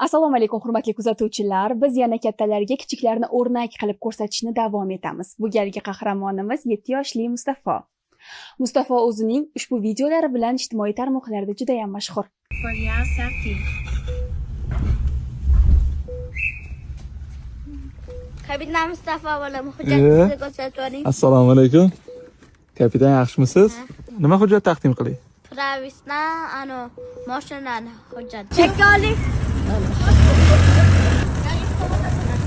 Assalomu alaykum hurmatli kuzatuvchilar. Biz yana kattalarga kichiklarni o'rnak qilib ko'rsatishni davom etamiz. Bu galgi qahramonimiz 7 yoshli Mustafo. Mustafo o'zining ushbu videolari bilan ijtimoiy tarmoqlarda juda ham mashhur. Kapitan Mustafo bilan hujjatni ko'rsatib oling. Assalomu alaykum. Kapitan yaxshimisiz? Nima hujjat taqdim qiling? Pravisna, mashinani hujjat. Chekka oling.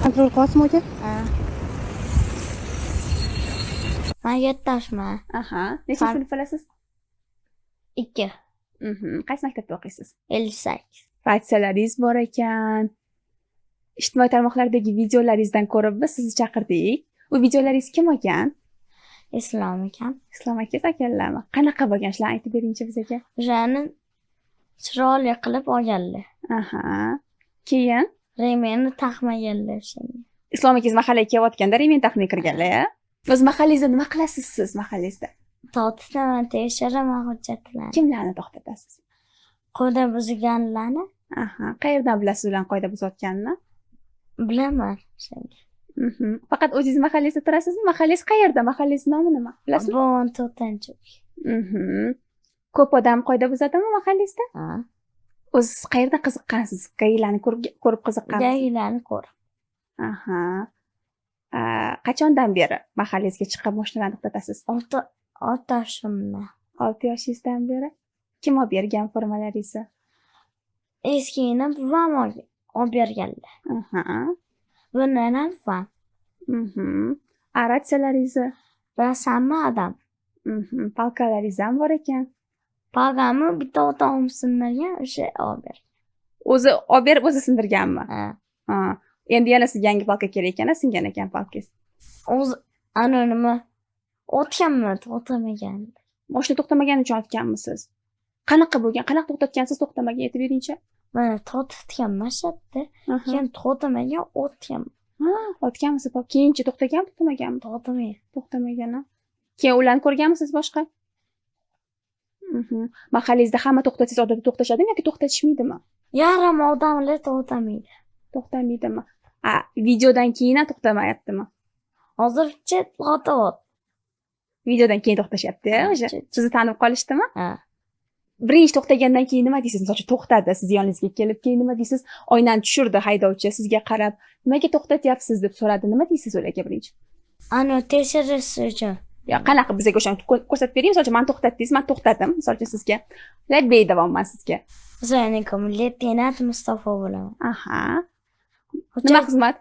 Kontrol qilasizmi aka? Men 7-yoshman. Aha. Necha sinf olasiz? 2. Qaysi maktabda o'qiysiz? 58. Ratsiyalaringiz bor ekan. Ijtimoiy tarmoqlardagi videolaringizdan ko'rib biz sizni chaqirdik. U videolaringiz kim ekan? Islom ekan. Islom aka akallarmi? Qanaqa bo'lgan? Shularni aytib beringchi bizga. O'shani chiroyli qilib olganlar. Aha. Keyin Remeni taqmaganlar shunga. Islom akangiz mahallaga kelayotganda remen taqmay kirganlar. O'z mahallangizda nima qilasiz siz mahallangizda? Tortitaman, tekshiraman hujjatlarni. Kimlarni to'xtatasiz? Qo'da buzganlarni Aha. Qayerdan bilasiz ularni qoida buzayotganini? bilaman shunga. Faqat o'zingiz mahallangizda turasizmi? Mahallangiz qayerda? Mahallangiz nomi nima? Bilasizmi? Bon to'rtinchi. Ko'p odam qoida buzadimi mahallangizda? Ha. O'ziz qayerda qiziqqansiz? Qayerlarni ko'rib qiziqqansiz? Gagilarni ko'r. Aha. Qachondan beri mahallangizga chiqib mashinalarni to'xtatasiz? 6 yoshimdan. 6 yoshingizdan beri. Kim olib bergan formalaringizni? Eskini buvam olib berganlar. Aha. Bundan ham buvam. Ratsiyalaringizni? Bilasanmi adam? Palkalaringiz ham bor ekan. Pagami bitta o'tog'im sindirgan, o'sha olib bergan. O'zi olib berib o'zi sindirganmi? Ha. Endi yana sizga yangi palka kerak ekan, singan ekan palkangiz. O'zi nima o'tganmi, to'xtamagan. Mashina to'xtamagani uchun otganmisiz? Qanaqa bo'lgan? Qanaqa to'xtatgansiz to'xtamagan aytib beringchi. Mana tortitganman shatda. Keyin to'xtamagan, o'tgan. Otganmisiz? Keyinchi to'xtaganmi, to'xtamaganmi? To'xtamagan. Keyin ularni ko'rganmisiz boshqa? Mahallangizda hamma to'xtatsangiz odatda to'xtashadimi yoki to'xtatishmaydimi? Yarim odamlar to'xtamaydi. To'xtaydimi? Videodan keyin to'xtamayaptimi? Hozircha to'xtayapti. Videodan keyin to'xtashyapti, o'sha. Sizni tanib qolishdimi? Ha. Birinchi to'xtagandan keyin nima deysiz? Masalan, to'xtadi, siz yoningizga kelib, keyin nima deysiz? Oynani tushirdi haydovchi, sizga qarab, nimaga to'xtatyapsiz deb so'radi. Nima deysiz ularga birinchi? Tekshirish uchun. Ya qanaqa bizga o'shani ko'rsatib bering. Masalan, men to'xtatdingiz, men to'xtadim. Masalan, sizga labbay deyapman sizga. Bizanikum leytenant Mustafo bo'laman. Aha. Nima xizmat?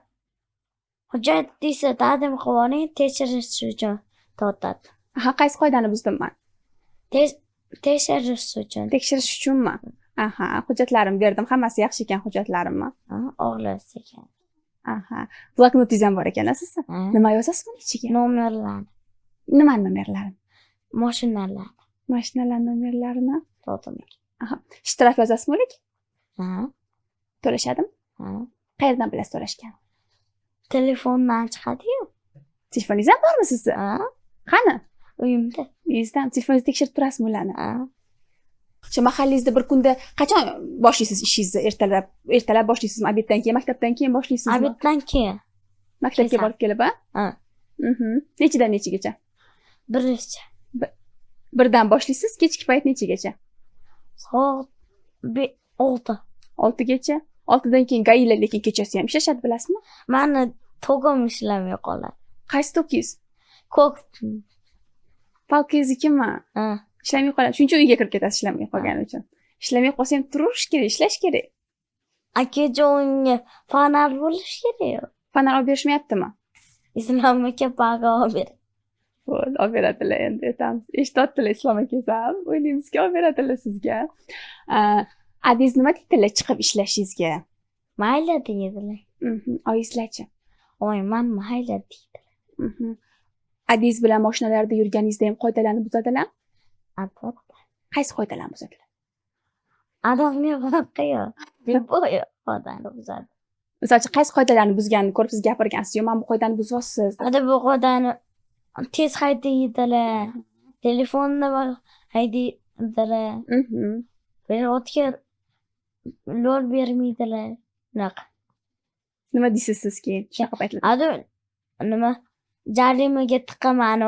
Hujjat desa taqdim qilib tekshirish uchun to'xtatdi. Aha, qaysi qoidani buzdim men? Tekshirish uchun. Tekshirish uchunmi? Aha, hujjatlarimni berdim. Hammasi yaxshi ekan hujjatlarimmi? O'g'lis ekan. Aha. Bloknotingiz ham bor ekan, siz? Nima yozasiz buni ichiga? Nomerlarni. Nima nomerlarini? Mashinalarni. Mashinalar nomerlarini. To'xtamagan. Aha. Shtraf yozasizmi ular? Ha. To'lashadimi? Ha. Qayerdan bilasiz to'lashgan? Telefondan chiqadi-yu. Telefoningiz ham bormi sizda? Ha. Qani? Uyimda. Uyingizdan telefoningizni tekshirib turasizmi ularni? Ha. Shu mahallangizda bir kunda qachon boshlaysiz ishingizni? Ertalab boshliysizmi? Obeddan keyin, maktabdan keyin boshliysizmi? Obeddan keyin. Maktabga borib kelib, Ha. Nechidan nechigacha? Birgacha. Birdan boshlaysiz, kechki payt nechigacha? Soat 6. 6gacha. 6dan keyin gayilar lekin kechasi ham ishlashadi, bilasizmi? Mani tog'am ishlamay qoladi. Qaysi to'kingiz? Ko'k. Palkangizniki? Ha. Ishlamay qoladi. Shuncha uyga kirib ketasiz ishlamay qolgani uchun. Ishlamay qolsa ham turish kerak, ishlash kerak. Akajonga fonar bo'lish kerak. Fonar olib berishmayaptimi? Islom aka paga olib beradi. Bo'ldi, olib beradilar endi aytamiz. Eshitibdilar Islom akangiz ham. O'ylaymizki, olib beradilar sizga. Adingiz nima deydilar chiqib ishlashingizga? Mayli deydilar. Oyingizlarchi? Oyman mayli deydilar. Adingiz bilan mashinalarda yurganingizda ham qoidalarni buzadilar? Albatta. Qaysi qoidalarni buzadilar? Adamni voqea. Bepoyo qoidani buzadi. Masalan, qaysi qoidalarni buzganini ko'rib siz gapirgansiz-yu, "Men bu qoidani buzyapsiz." Hadi bu qoidani tez haydaydilar. Telefonni haydaydilar. Berotga yo'l bermaydilar. Unaqa. Nima deysiz siz keyin shunaqa paytlarda? Adu nima jarimaga tiqaman,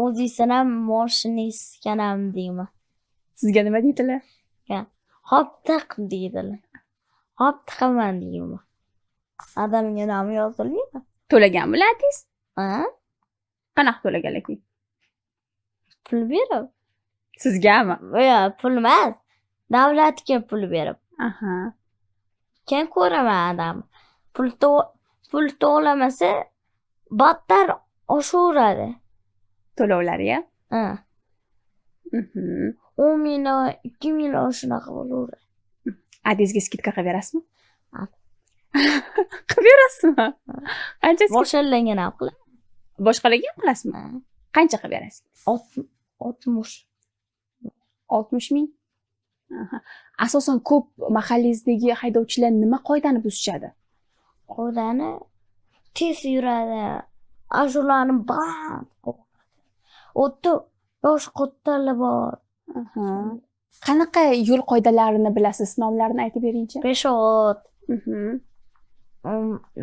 o'zingizdan ham moshinistkanam deyman. Sizga nima deydilar? Hop tiq deydilar. Hop tiqaman deyman. Adamga nomi yozilmaydi. To'lagan bo'lardingiz? Ha? Qanaqa to'laganlar keyin? Pul berib. Sizgami? Pul emas. Davlatga pul berib. Aha. Keyin ko'raman adam. Pul to'lamasa battar oshaveradi. To'lovlar-ya? Ha. Mhm. 10 million, 2 million shunaqa bo'laveradi. Adizga skidka qilib berasizmi? Ha. Qilib berasizmi? Qancha skidka? Boshlangan ham qiladi. Boshqalarga ham qilasizmi? Qancha qilib berasiz? 60. 60 ming? Aha. Asosan ko'p mahallangizdagi haydovchilar nima qoidani buzishadi? Qo'dani tez yuradi. Ashularni band qo'yadi. O'tda yosh qo'ttalar bor. Aha. Qanaqa yo'l qoidalarini bilasiz? Nomlarini aytib beringchi. Peshobod. Mhm.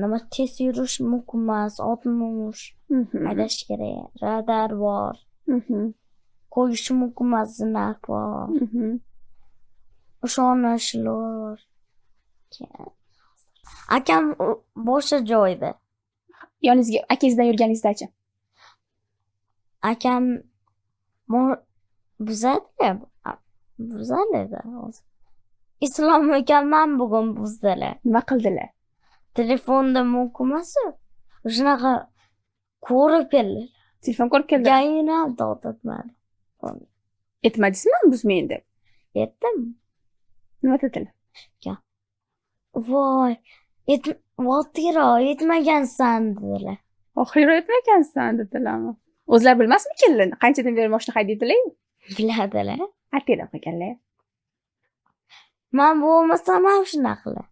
Nima tez yurish mumkin emas, 60 Mhm. haydash kerak. Radar bor. Mhm. Qo'yish mumkin emas, znak bor. Mhm. Ishonishlar. Akam boshqa joyda. Yoningizga akangiz bilan yurganingizdachi? Akam buzadi. Islom mukamman bugun buzdilar. Nima qildilar? Telefonda mumkin emas. Shunaqa ko'rib keldilar. Telefon ko'rib keldi. Gayina to'xtatmadi. Aytmadingizmi buzmang deb? Yetdim. Nima dedilar? Voy, votiro yetmagansan dedilar. Oxiri aytmagansan dedilarmi? O'zlari bilmasmikinlar? Qanchadan beri mashina haydaydilar? Biladilar. Atila qilganlar. Men bo'lmasam ham shunaqa qiladi.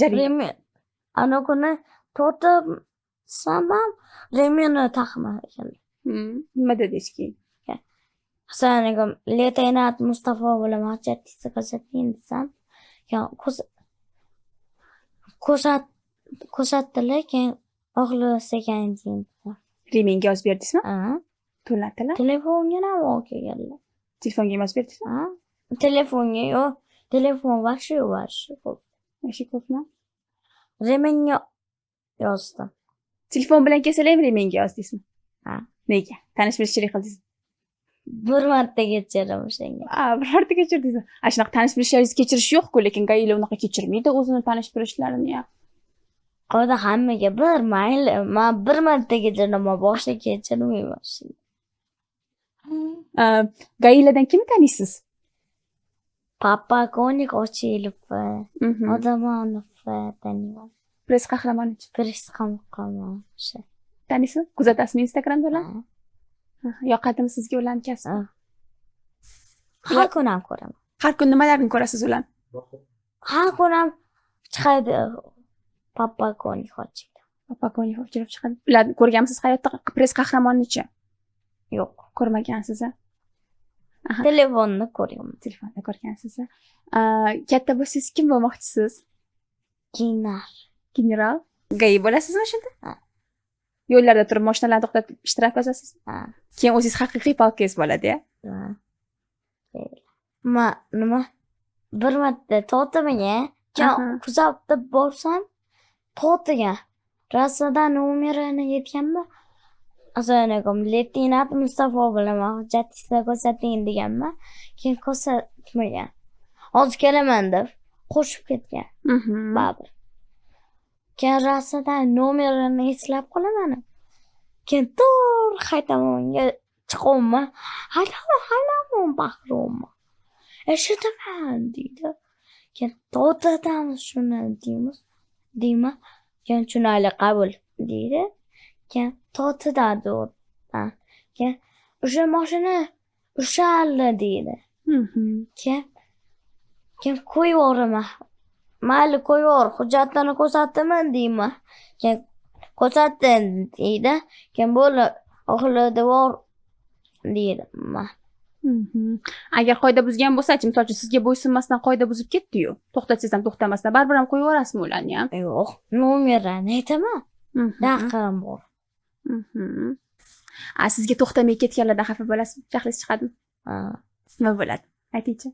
Jarima. Ana kuni tortibsam ham remeni taqmagan. Nima dedingiz keyin? Hasanagam leytenant Mustafa bilan majlisga ko'rsating desam, ko'rsatdilar, keyin og'lasagan keyin. Remenga yozib berdingizmi? Ha. To'ladilar. Telefonga ham olganlar. Telefonga yozib berdingizmi? Ha. Telefonga yo'q. Telefon vashi. Yoshi ko'pmi? Remenga yozdim. Telefon bilan kelsalar ham remenga yozdingizmi? Ha. Nega? Tanish-bilishchilik qildingizmi? Bir marta kechirdim o'shanga. Bir marta kechirdingizmi? Shunaqa tanish-bilishlaringizni kechirish yo'q-ku, lekin gailar unaqa kechirmaydi o'zini tanish-bilishlarini ham. Qo'yda hammaga bir mayli. Men bir marta kechirdim, boshqa kechirmayman. Gailardan kimni taniysiz? Papa Konik Ochilov, Odamonov taniyman. Press qahramonichi. Press qahramon. Taniysiz? Kuzatasizmi Instagramda ular? Yoqadimi sizga ularning kasbi? Har kuni ham ko'raman. Har kun nimalarni ko'rasiz ularni? Har kuni ham chiqadi. Papa Konik Ochilov. Papa Konik Ochilov chiqadi. Ularni ko'rganmisiz hayotda? Press qahramonichi? Yo'q. Ko'rmagansiz. Telefonni ko'rganman. Telefonda ko'rgansiz. Katta bo'lsangiz kim bo'lmoqchisiz? General. Gai bo'lasizmi shunda? Ha. Yo'llarda turib mashinalarni to'xtatib ishtirok qilasiz? Ha. Keyin o'zingiz haqiqiy palkangiz bo'ladi-ya? Nima? Bir marta to'xtamagan, keyin kuzatib borsam, to'xtagan. Rastadan nomerini yetganmi? Asanagam leytenant Mustafa bilan hujjatga ko'rsating deganman. Keyin ko'rsatmagan. Hozir kelaman deb qo'shib ketgan. Babir. Keyin rastadan nomerini eslab qolaman. Keyin to'g'ri qaytamonga chiqaman. Halamon bahrom. Eshitaman deydi. Keyin to'xtatamiz shuni deyman. Keyin shunali qabul deydi. Keyin to'xtatadi o'rtadan. Keyin o'sha mashina ushaldi deydi. Keyin qo'yib yuboraman. Mayli qo'yib yubor, hujjatlarni ko'rsatdimmi deyman. Keyin ko'rsatdim deydi. Keyin bo'ldi, oxirida bor deydi. Agar qoida buzgan bo'lsa-chi, misol uchun sizga bo'ysunmasdan qoida buzib ketdi-yu, to'xtatsangiz ham to'xtamasdan baribir ham qo'yib yuborasizmi ularni ham? Yo'q, nomerini aytaman. Yaqin bor. Sizga to'xtamay ketganlardan xafa bo'lasizmi? Jahlingiz chiqadimi? Nima bo'ladi? Aytingchi.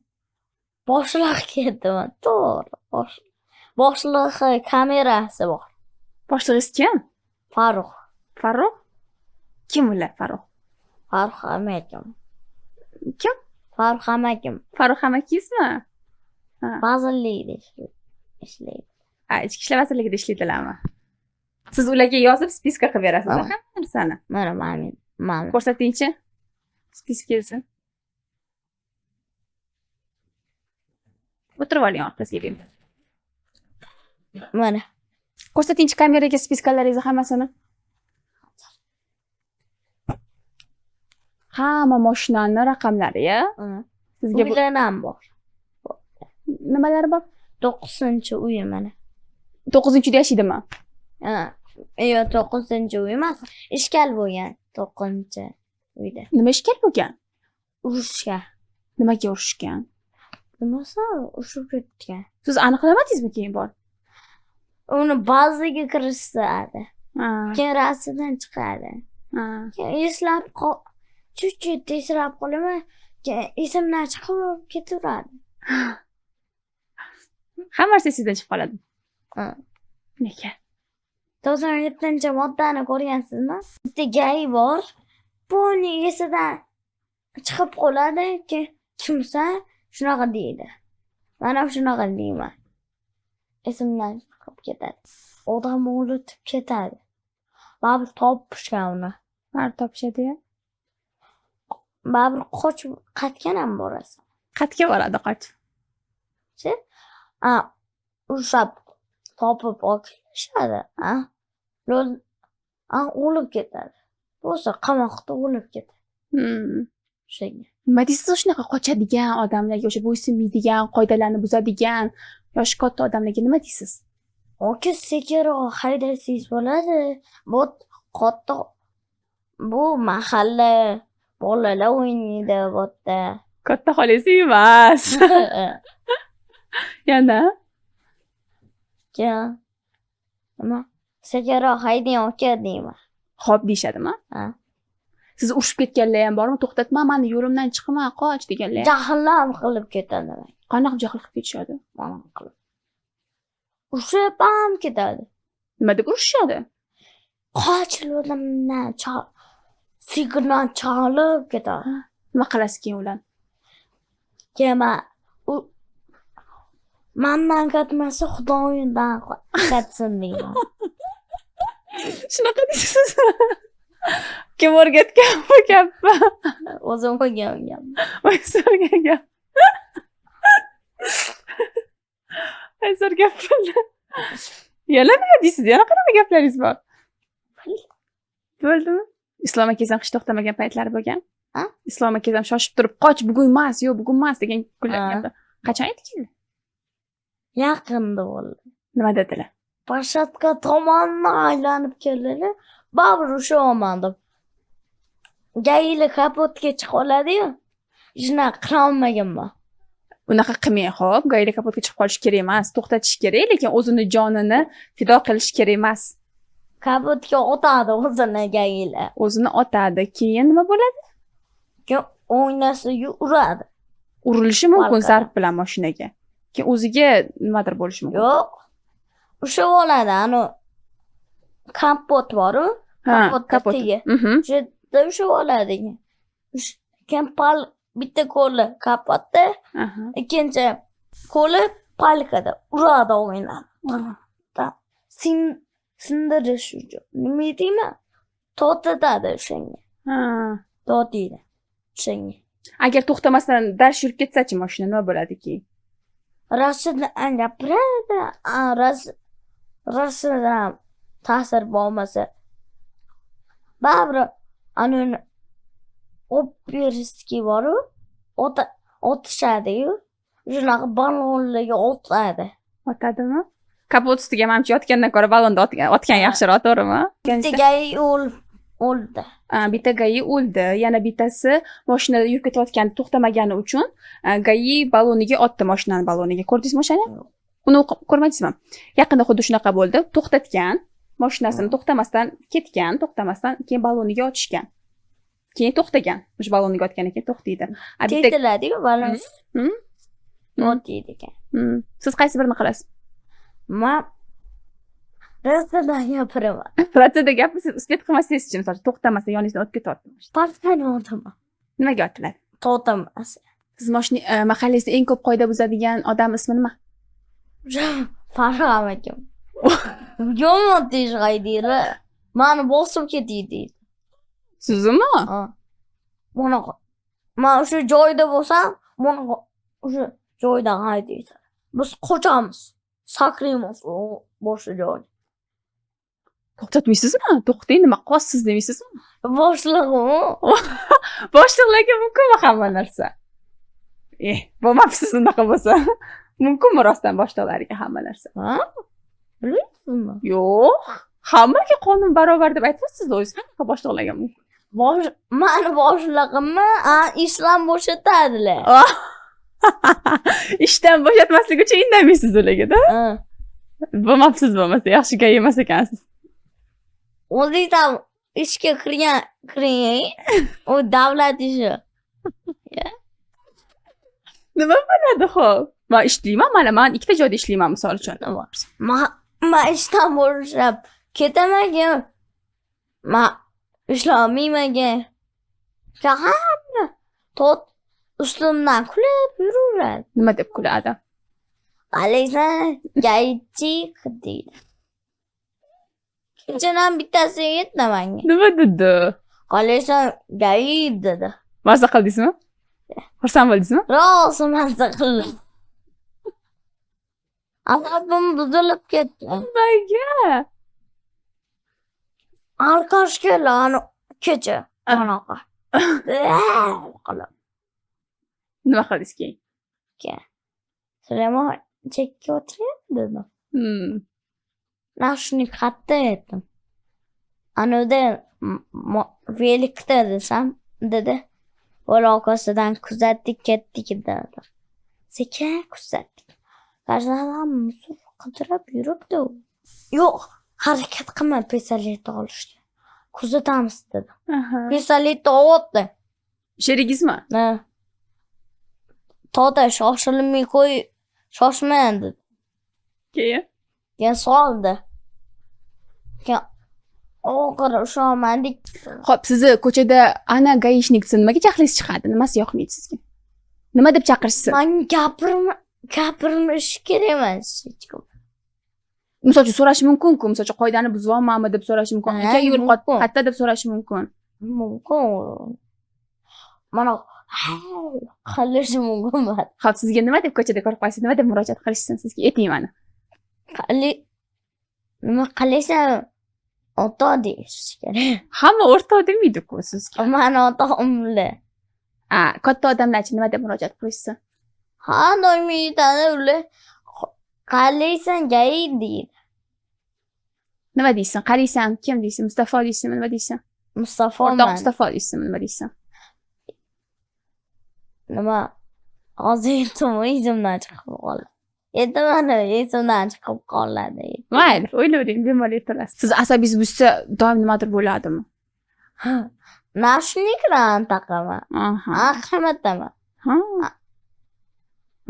Boshliq ketdimi? To'g'ri. Boshliq kamerasi bor. Boshlig'ingiz kim? Farruh. Farruh? Kim ular Farruh? Farruh amakim. Kim? Farruh amakim. Farruh amakingizmi? Vazirlikda ishlaydi. Ichki ishlar vazirligida ishlaydilarmi? Siz ularga yozib spiska qilib berasiz hamma narsani. Mana. Ko'rsatingchi. Spiskangizni. O'tirib oling orqasiga. Mana. Ko'rsatingchi kameraga spiskalaringizni hammasini. Hamma mashinani raqamlari-ya? Sizga Uylar ham bor. nimalari bor? 9-uy mana. 9-uyda yashaydimi? Yo'q, 9-uy emas. Ishkal bo'lgan 9-uyda. Nima ishkal bo'lgan? Urushga. Nimaga urushgan? Nimasi urushib ketgan. Siz aniqlamadingizmi keyin bor? Uni bazaga kirishadi. Keyin rastidan chiqadi. Keyin eslab chuchut eslab qolaman. Keyin esimdan chiqib ketaveradi. Hamma narsa sizdan chiqib qoladi. Nega? 97-moddani ko'rgansizmi? Bitta gay bor. Buni esidan chiqib qoladi, kimsa shunaqa deydi. Mana shunaqa deyman. Esimdan chiqib ketadi. Odam o'lib ketadi. Baribir topishgan uni. Baribir topishadi-ya. Baribir qochib qaytgan ham borasiz. Qayerga boradi qochib? Urushab topib olishadi. O'lib ketadi. Bo'lsa qamoqda o'lib ketadi. Shunga. Nima deysiz shunaqa qochadigan odamlarga, o'sha bo'ysunmaydigan, qoidalarni buzadigan yoshi katta odamlarga nima deysiz? Oka sekinroq haydasangiz bo'ladi. Bu katta bu mahalla bolalar o'ynaydi bu yerda. Katta xolangiz emas. Yana? Nima? Sekinroq haydang aka deyman. Xo'p deyishadimi? Siz urushib ketganlar ham bormi? To'xtatma, meni yo'limdan chiqma, qoch deganlar. Jahlim qilib ketadi. Qanaqa jahl qilib ketishadi? Mana qilib. Urushib ham ketadi. Nima deb urushishadi? Qoch yo'limdan signal chalib ketadi. Nima qilasiz keyin ular? Keyin mandan ketmasa xudoyimdan ketsin deyman. Shunaqa deysiz. Kim o'rgatgan bu gapni? O'zim qo'ygan gap. O'z o'rgan gap. O'z gap. Yana nima deysiz? Yana qanaqa gaplaringiz bor? Bo'ldimi? Islom akangiz ham hech to'xtamagan paytlari bo'lgan? Islom akangiz ham shoshib turib, qoch, bugun emas, yo'q, bugun emas degan kunlar. Qachon aytgan? Yaqinda bo'ldi. Nima dedilar? Pashatka tomonni aylanib keldilar. Baribir ushlaman deb. Gayli kapotga chiqib oladi-yu. Shunaqa qilolmaganman. Unaqa qilmang, xo'p. Gayli kapotga chiqib qolish kerak emas, to'xtatish kerak, lekin o'zini jonini fido qilish kerak emas. Kapotga otadi o'zini gayli. O'zini otadi. Keyin nima bo'ladi? Keyin o'ynasiga uradi. Urilishi mumkin zarb bilan mashinaga. Keyin o'ziga nimadir bo'lishi mumkin. Yo'q. O'sha bo'ladi, ani kapot bor-ku. Kapot. O'sha o'sha bo'ladi. Keyin bitta qo'li kapotda, ikkinchi qo'li palkada uradi o'ynadi. Sindirish uchun. Nima deyman? To'xtatadi o'shanga. To'xtaydi. O'shanga. Agar to'xtamasdan darsh yurib ketsa-chi mashina nima bo'ladi keyin? Rashidan gapiradi. Rashidan ta'sir bo'lmasa. Baribir ani operiski bor-ku, otishadi-yu. Shunaqa ballonlarga otadi. Otadimi? Kapot ustiga manimcha yotgandan ko'ra ballonda otgan yaxshiroq, to'g'rimi? Bittaga o'ldi. Bitta GAI o'ldi. Yana bittasi mashinada yurib ketayotganda to'xtamagani uchun GAI baloniga otdi mashinani baloniga. Ko'rdingizmi o'shani? Uni ko'rmadingizmi? Yaqinda xuddi shunaqa bo'ldi. To'xtatgan, mashinasini to'xtamasdan ketgan, to'xtamasdan keyin baloniga otishgan. Keyin to'xtagan. O'sha baloniga otgandan keyin to'xtaydi. Tetiladi-ku balon. O'taydi ekan. Siz qaysi birini qilasiz? Men rastadan gapiraman. Ratsada gapni uspet qilmasangiz-chi, misol to'xtamasa yoningizdan o'tib ketyapti. Parkdan o'taman. Nimaga otiladi? To'xtamas. Siz mahallangizda eng ko'p qoida buzadigan odam ismi nima? Farham akam. Yomon tez haydaydi. Meni bosib ketdi. Sizmi? Bunaqa. Men o'sha joyda bo'lsam, bunaqa o'sha joydan haydaydi. Biz qochamiz. Sakraymiz boshqa joyga. To'xtatmaysizmi? To'xtang, nima qilyapsiz demaysizmi? Boshlig'imi? Boshliqlarga mumkinmi hamma narsa? Bo'lmabsiz unaqa bo'lsa. Mumkinmi rostdan boshliqlarga hamma narsa? Bilmaysizmi? Yo'q. Hammaga qonun barobar deb aytyapsiz o'zingiz. Qanaqa boshliqlarga mumkin? Meni boshlig'imni ishdan bo'shatadilar. Ishdan bo'shatmaslik uchun indamaysiz ularga-da. Bo'lmabsiz bo'lmasa, yaxshi gap emas ekansiz. O'zingiz ham ishga kiring. U davlat ishi. Nima bo'ladi xo'p? Men ishlayman, mana men ikkita joyda ishlayman misol uchun. Men ishdan bo'shab ketaman. Men ishlamayman. Hamma ustimdan kulib yuraveradi. Nima deb kuladi? Qalaysan, gaychik deydi. Kechanam bittasi aytdi menga. Nima dedi? Qalaysan, gay dedi. Maza qildingizmi? Xursand bo'ldingizmi? Rosa mazza qildim. Asabim buzilib ketdi. Nimaga? Alqash keladi kecha. Anaqa. Nima qildingiz keyin? Sulaymon chekka o'tiryapti dedim. Nashni qatta aytdim. Anoda velikda desam, dedi. Orqasidan kuzatdik ketdik dedi. Sekin kuzatdik. Gazladan musor qidirib yuribdi. Yo'q, harakat qilma pistolet olishga. Kuzatamiz dedi. Pistoletni oldi. Sherigizmi? To'da shoshilmay qo'y, shoshmang dedi. Keyin soldi. Keyin oxiri ushlamandik. Xo'p, sizni ko'chada ana gaishnikni nimaga jahlingiz chiqadi? Nimasi yoqmaydi sizga? Nima deb chaqirishsiz? Men gapirmish kerak emas hech kim. Misol uchun so'rash mumkin-ku, misol uchun qoidani buzyapmanmi deb so'rash mumkin. Aka yo'l qayerda deb so'rash mumkin. Mumkin. Mana qilish mumkin. Xo'p, sizga nima deb ko'chada ko'rib qo'yasiz? Nima deb murojaat qilishsin sizga? Ayting mana. Nima qilasan? Ota deyish kerak. Hamma o'rtoq demaydi-ku sizga. Meni otamlar. Katta odamlarchi nima deb murojaat qilishsin? Doimiy aytadi ular. Qalaysan gay deydi. Nima deysan? Qaraysan, kim deysan? Mustafa deysanmi? Nima deysan? Mustafa. O'rtoq Mustafa deysanmi? Nima deysan? Nima? Hozir esimdan chiqib qoldi. Etimani esimdan chiqib qoladi. Mayli, o'ylavering, bemalol ertalasiz. Siz asabingiz buzsa, doim nimadir bo'ladimi? Nashnikran taqaman. Qamatdaman.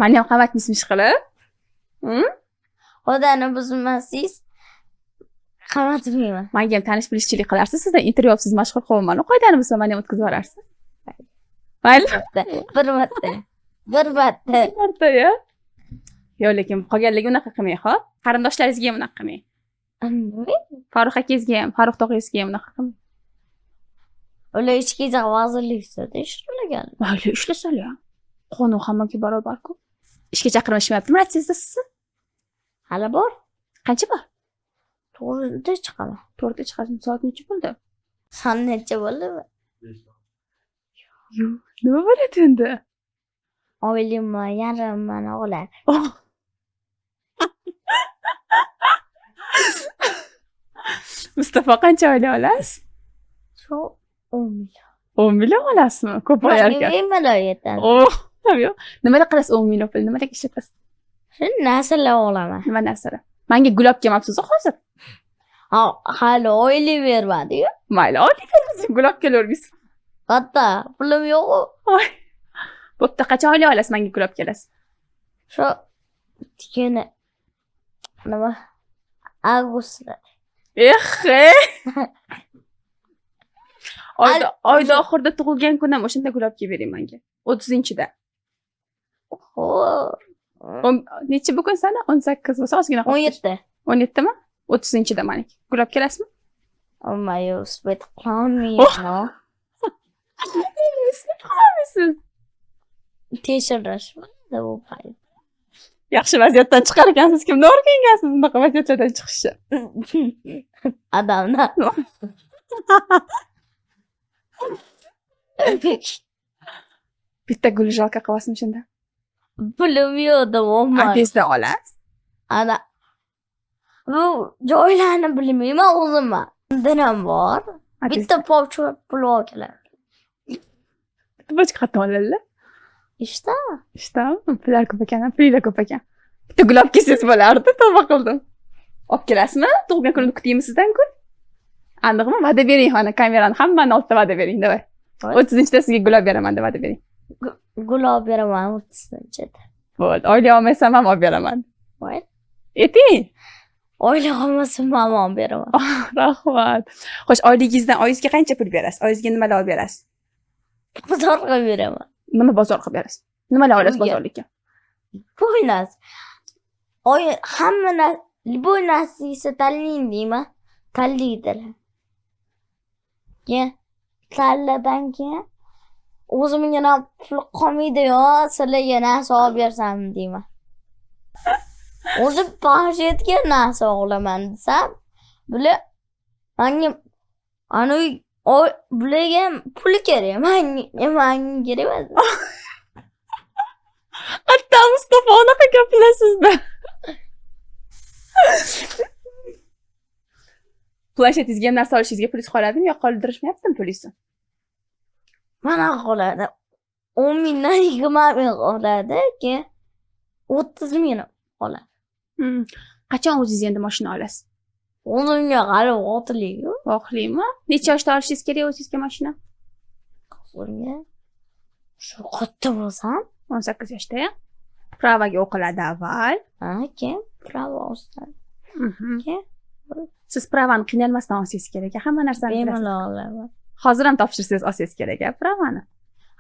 Meni ham qamatmismish qilib? Odani buzmasangiz qamatmayman. Menga ham tanish bilishchilik qilarsiz, sizdan intervyu olib siz mashhur qilmayman. Qoidani bilsa meni ham o'tkazib yuborarsiz. Mayli? Bir marta-ya. Yo'q, lekin qolganlarga unaqa qilmang, xo'p? Qarindoshlaringizga ham unaqa qilmang. Farruh akangizga ham, Farruh tog'angizga ham unaqa qilmang. Ular ichki vazirlikda ishlagan. Mayli, ishlasalar. Qonun hammaga barobar-ku. Ishga chaqirishmayaptimi ratsiyada sizni? Hali bor. Qancha bor? 4da chiqaman. 4da chiqasiz. Soat necha bo'ldi? Soat necha bo'ldi? Yo'q, nima bo'ladi endi? Oyligimni yarimini oladi. Mustafa qancha oylik olasiz? Shu 10 million olasizmi? Ko'p bo'lar ekan. Bemalol yetadi. Oh, yo'q. Nimalar qilasiz 10 million pul? Nimalarga ishlatasiz? Shu narsalar olaman. Nima narsalar? Menga gulab kelmabsiz hozir. Hali oylik bermadi-yu. Mayli, oylik berasiz, gulab kelaverasiz. Katta, pulim yo'q-ku. Bo'pti, qachon oylik olasiz, menga gulab kelasiz? Shu kuni nima? Avgustda. Oyda oxirida tug'ilgan kunam o'shanda gulab kelib bering menga. 30-da. Necha bugun sana? 18 bo'lsa ozgina 17. 17mi? 30-da meniki. Gulab kelasizmi? Olmayu, uspet qilolmayman. Siz Tekshirishmadi bu payt. yaxshi vaziyatdan chiqar ekansiz. Kimni o'rgangansiz bunaqa vaziyatlardan chiqishni? Odamdan. Bitta gul jalka qilasizmi shunda? Pulim yo'q deb olmadim. Adresda olasiz. Ana bu joylarni bilmayman o'zim. Dinam bor. Bitta pochcha pul oldilar. Bochqa qatdan oladilar. İşte. Pullar ko'p ekan, pullar ko'p ekan. Bitta gulab kelsangiz bo'lardi, tavba qildim. Olib kelasizmi? Tug'ilgan kunimni kutaymi sizdan ku? Aniqmi? Va'da bering, xona kamerani hammani oldida va'da bering, davay. 30-da sizga gulab beraman deb va'da bering. Gulab beraman 30-da. Bo'ldi, oylik olmasam ham olib beraman. Voy. Ayting. Oylik olmasam ham olib beraman. Rahmat. Xo'sh, oyingizga qancha pul berasiz? Oyingizga nimalar olib berasiz? Bozorga beraman. Nima bozor qilib berasiz? Nimalar olasiz bozorlikka? Bo'ynas. Hamma любой narsasi tanlayman deymi? Tanlaydilar. Tanladan keyin o'zimga pul qolmaydi-yu, sizlarga narsa olib bersam deyman. O'zim pajetga narsa olaman desam, bular menga bularga pul kerak, menga kerak emas. Hatta Mustafa unaqa gaplashasizda. Planshetingizga ham narsa olishingizga pulingiz qoladimi yo qoldirishmayaptimi pulingizni? Mana qoladi. 10 mingdan 20 ming qoladi, keyin 30 ming qoladi. Qachon o'zingiz endi mashina olasiz? O'zimga hali vaqtli-ku. Vaqtlimi? Necha yoshda olishingiz kerak o'zingizga mashina? O'zimga shu katta bo'lsam 18 yoshda. Pravaga o'qiladi avval. Keyin prava olsam. Siz pravani qiynalmasdan olsangiz kerak. Hamma narsani bemalol olaman. Hozir ham topshirsangiz olsangiz kerak, pravani.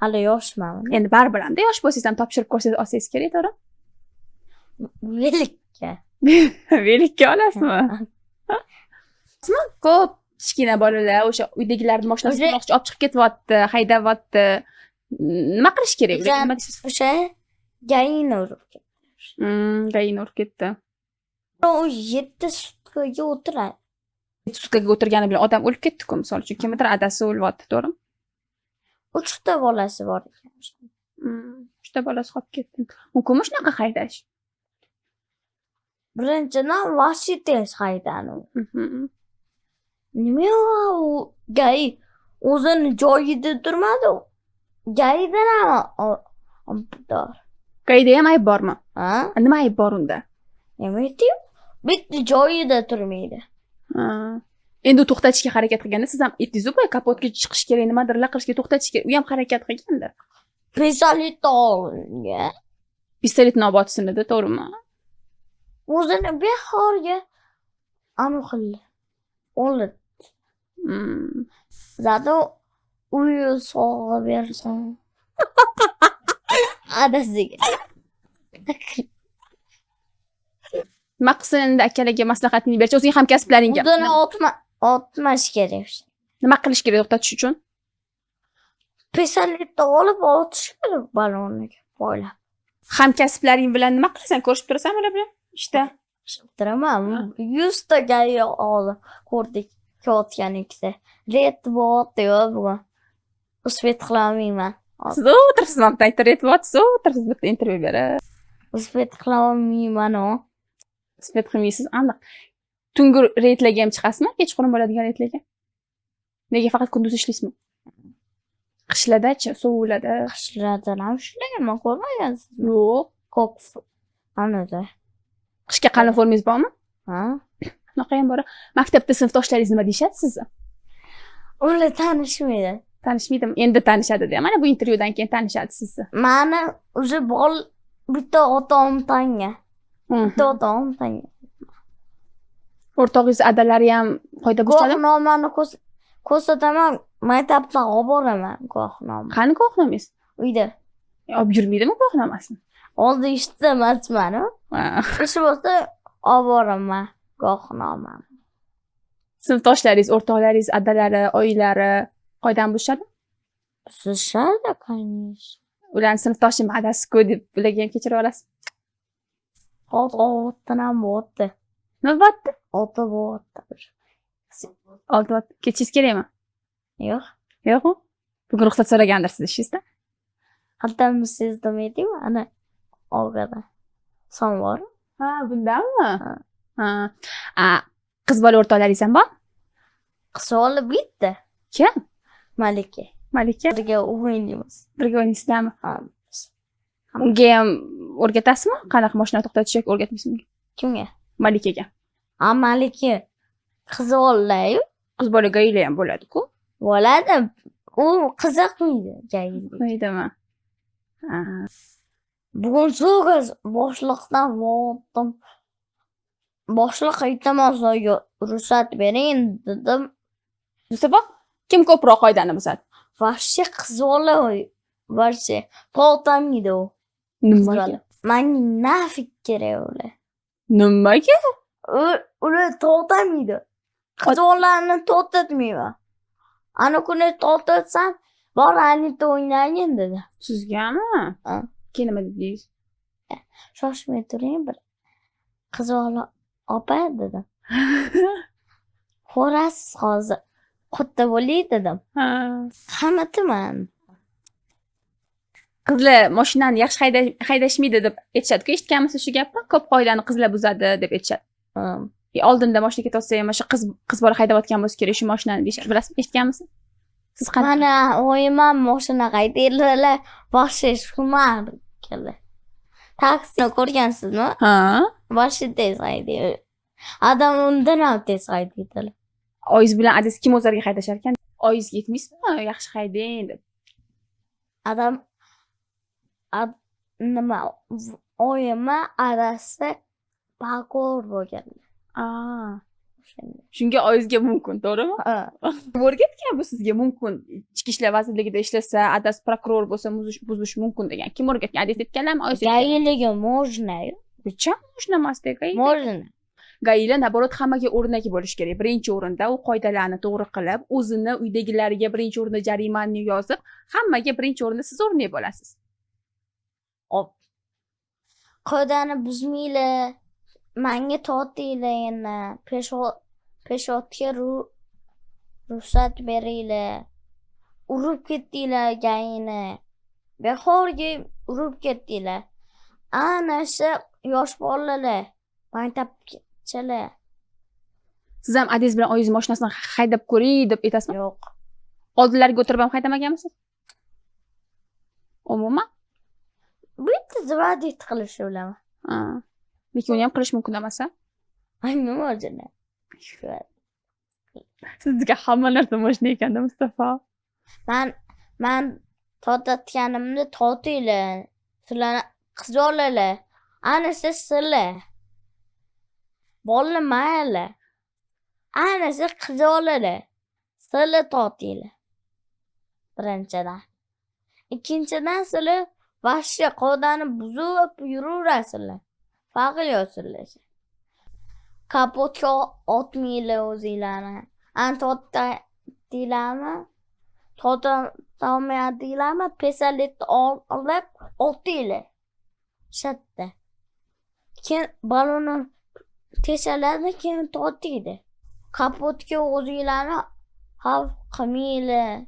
Hali yoshman. Endi baribir-da yosh bo'lsangiz ham topshirib ko'rsangiz olsangiz kerak, to'g'ri? Velikka. Velikka olasizmi? Ko'p kichkina bolalar o'sha uydagilarni mashinasini olib chiqib ketyapti, haydayapti. Nima qilish kerak? O'sha gayini urib ketdi. Gayini urib ketdi. U 7 sutkaga o'tiradi. 7 sutkaga o'tirgani bilan odam o'lib ketdi-ku, misol uchun kimdir adasi o'lyapti, to'g'rimi? 3 ta bolasi bor ekan. 3 ta bolasi qolib ketdi. Mumkinmi shunaqa haydash? Birinchidan vahshiy tez haydadi. Nima u gay o'zini joyida turmadi. Gaydan ham bor. Gayda ham ayb bormi? Ha? Nima ayb bor unda? Nima aytdim? Bitta joyida turmaydi. Endi u to'xtatishga harakat qilganda siz ham aytdingiz-ku, kapotga chiqish kerak, nimadirlar qilishga to'xtatish kerak. U ham harakat qilganda. Pistolet olgan. Pistoletni olib otsinadi, to'g'rimi? O'zini behorga aniqladi. Oldi. Zato uyi sog'a bersam. Adasiga. Nima qilsin endi akalarga maslahatini berchi, o'zing hamkasblaringga. Buni otmash kerak. Nima qilish kerak to'xtatish uchun? Pistoletni olib otish kerak baloniga bo'ylab. Hamkasblaring bilan nima qilasan? Ko'rishib turasanmi ular bilan? Ishda. Turaman. 100 ta gay olib ko'rdik. Kotgan ikkita. Ret bo'tdi-yu bugun. Uspet qilolmayman. Siz o'tirsiz, mana ret bo'tsiz, o'tirsiz bitta intervyu berib. Uspet qilolmayman. Uspet qilmaysiz, aniq. Tungi reytlarga ham chiqasizmi? Kechqurun bo'ladigan reytlarga? Nega faqat kunduz ishlaysizmi? Qishlarda-chi, sovuklarda. Qishlarda ham ushlaganman, ko'rmagansizmi? Yo'q. Ko'k anada. Qishga qalin formangiz bormi? Ha? Shunaqa ham bor. Maktabda sinfdoshlaringiz nima deyishadi sizni? Ular tanishmaydi. Tanishmaydimi? Endi tanishadi-da. Mana bu intervyudan keyin tanishadi sizni. Mani уже bitta otam tanga. Bitta otam tanga. O'rtog'ingiz adalari ham qoida boshladimi? Guvohnomani ko'rsataman, maktabdan olib boraman guvohnoma. Qani guvohnomangiz? Uyda. Olib yurmaydimi guvohnomasini? Hozir ishdamasman. Ha. Ish bo'lsa olib boraman guvohnomani. Sinfdoshlaringiz, o'rtoqlaringiz, adalari, oyilari qoidani buzishadi? Buzishadi, конечно. Ularni sinfdoshim adasi-ku deb ularga ham kechirib olasiz. Hozir ovutdan ham bo'ldi. Nima bo'pti? Ota bo'ldi. Olti vaqt kechingiz kerakmi? Yo'q. Yo'qmi? Bugun ruxsat so'ragandirsiz ishingizda. Hatamni sezdirmaydimi? Ana orqada. Son bor. Ha, bundanmi? Ha. Qiz bola o'rtoqlaringiz ham bor? Qiz bola bitta. Kim? Malika. Malika. Birga o'ynaymiz. Birga o'ynaysizlarmi? Ha. Unga ham o'rgatasizmi? Qanaqa mashina to'xtatish yoki o'rgatmaysizmi? Kimga? Malikaga. Ha, Malika. Qiz bola-yu. Qiz bola gaila ham bo'ladi-ku. Bo'ladi. U qiziqmaydi gaila. Qo'ydimi? Ha. Bugun so'g'iz boshliqdan bordim. Boshliq iltimosga ruxsat bering dedim. Mustafa, kim ko'proq qoidani buzadi? Вообще qiz bola вообще to'xtamaydi u. Nimaga? Menga nafik kerak ular. Nimaga? Ular to'xtamaydi. Qiz bolalarni to'xtatmayman. Ana kuni to'xtatsam, bor anita o'ynagin dedi. Sizgami? Ha. Keyin nima dedingiz? Shoshmay turing bir. Qiz bola opa dedim. Ko'rasiz hozir. Qutda bo'ling dedim. Ha. Qamataman. Qizlar mashinani yaxshi haydashmaydi deb aytishadi-ku, eshitganmisiz shu gapni? Ko'p qoidani qizlar buzadi deb aytishadi. Oldinda mashina ketayotsa ham o'sha qiz bola haydayotgan bo'lsa kerak shu mashinani deyishadi. Bilasizmi, eshitganmisiz? Siz qanaqa? Mana o'yman mashina haydaydilar, boshi shumar keldi. Taksini ko'rgansizmi? Ha. Boshi tez haydaydi. Adam undan ham tez haydaydilar. Oyingiz bilan adasiz kim o'zlariga haydashar ekan? Oyingizga aytmaysizmi? Yaxshi haydang deb. Adam nima oyima adasi bakor bo'lgan. Shunga oyingizga mumkin, to'g'rimi? Ha. O'rgatgan bu sizga mumkin. Ichki ishlar vazirligida ishlasa, adasi prokuror bo'lsa, buzish mumkin degan. Kim o'rgatgan? Adasi aytganlarmi, oyingiz? Gailaga можно. Qachon можно emas-da, Можно. Gaila naborot hammaga o'rnak bo'lish kerak. Birinchi o'rinda u qoidalarni to'g'ri qilib, o'zini uydagilariga birinchi o'rinda jarimani yozib, hammaga birinchi o'rinda siz o'rnak bo'lasiz. Qoidani buzmanglar. Menga tortinglar yana. Peshotga ruxsat beringlar. Urib ketdinglar gaini. Behorga urib ketdinglar. Ana shu yosh bolalar. Maktabchalar. Siz ham adangiz bilan oyingiz mashinasini haydab ko'ring deb aytasizmi? Yo'q. Oldilariga o'tirib ham haydamaganmisiz? Umuman? Bitta zvodit qilish bilaman. Ha. Lekin uni ham qilish mumkin emas-a? Nima o'zini? Sizga hamma narsa mashina ekanda, Mustafa. Men tortayotganimni tortinglar. Sizlar qiz bolalar. Ana sizlar. Bola mayli. Ana siz qiz bolalar. Sizlar tortinglar. Birinchidan. Ikkinchidan sizlar vahshiy qoidani buzib yuraverasizlar. Farqi yo'qsizlar. Kapotga otmanglar o'zinglarni. Tortdinglarmi? Tortolmayapsizlarmi? Pesaletni olib otdinglar. Shatta. Keyin balonni teshalarni keyin tortiydi. Kapotga o'zinglarni xavf qilmanglar.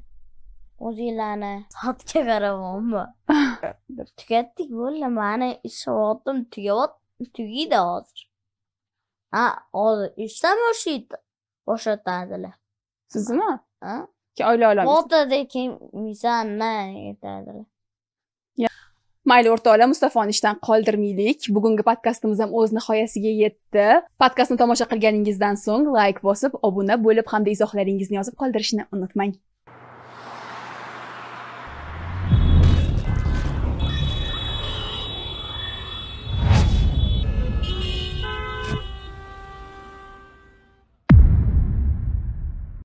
O'zinglarni soatga qarayapmanmi? Tugatdik bo'ldi. Mani ish vaqtim tugaydi hozir. Ha, hozir ishdan boshlaydi. Boshlatadilar. Sizmi? Ha? Oila olamiz. Motodek misanna aytadilar. Mayli o'rtoqlar, Mustafoni ishdan qoldirmaylik. Bugungi podkastimiz ham o'z nihoyasiga yetdi. Podkastni tomosha qilganingizdan so'ng like bosib, obuna bo'lib hamda izohlaringizni yozib qoldirishni unutmang.